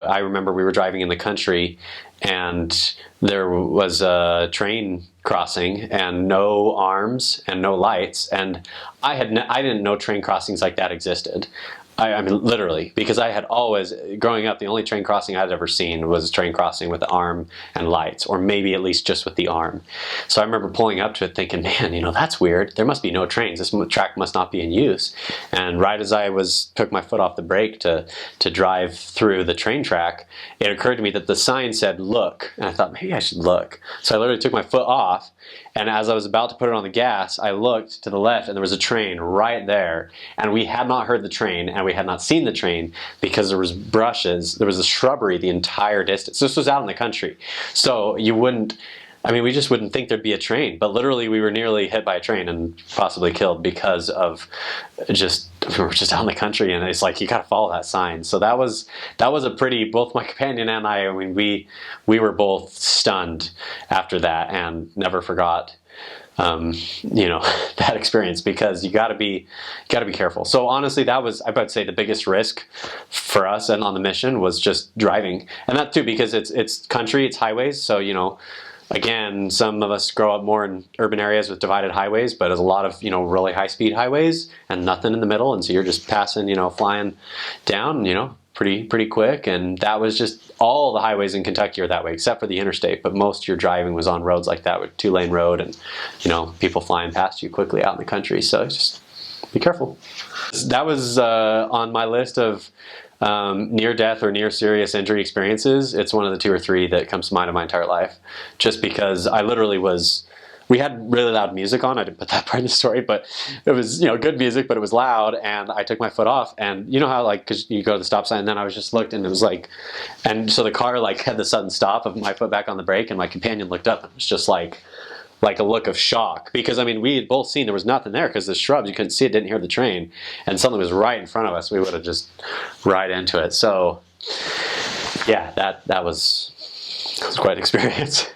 I remember we were driving in the country and there was a train crossing and no arms and no lights, and I didn't know train crossings like that existed. I mean, literally, because I had always, growing up, the only train crossing I'd ever seen was a train crossing with the arm and lights, or maybe at least just with the arm. So I remember pulling up to it thinking, man, that's weird. There must be no trains. This track must not be in use. And right as I took my foot off the brake to drive through the train track, it occurred to me that the sign said, look. And I thought, maybe I should look. So I literally took my foot off, and as I was about to put it on the gas, I looked to the left and there was a train right there. And we had not heard the train and we had not seen the train because there was brushes, there was a shrubbery the entire distance. This was out in the country. So you wouldn't, we just wouldn't think there'd be a train. But literally we were nearly hit by a train and possibly killed because of we were just out in the country, and it's like, you got to follow that sign. So that was a pretty, both my companion and I mean, we were both stunned after that and never forgot that experience, because you got to be careful. So honestly, that was, I would say, the biggest risk for us and on the mission was just driving. And that too, because it's country, it's highways. So, again, some of us grow up more in urban areas with divided highways, but there's a lot of, really high-speed highways and nothing in the middle. And so you're just passing, flying down, pretty quick. And that was just, all the highways in Kentucky are that way, except for the interstate. But most of your driving was on roads like that with two-lane road and, people flying past you quickly out in the country. So just be careful. That was on my list of near-death or near-serious injury experiences. It's one of the 2 or 3 that comes to mind in my entire life, just because I literally we had really loud music on. I didn't put that part in the story, but it was, good music, but it was loud, and I took my foot off, and you know how, because you go to the stop sign, and then I was just looked, and it was like, and so the car, had the sudden stop of my foot back on the brake, and my companion looked up, and it was just like a look of shock, because, we had both seen there was nothing there, because the shrubs, you couldn't see it, didn't hear the train, and something was right in front of us. We would have just right into it. So, yeah, that was quite an experience.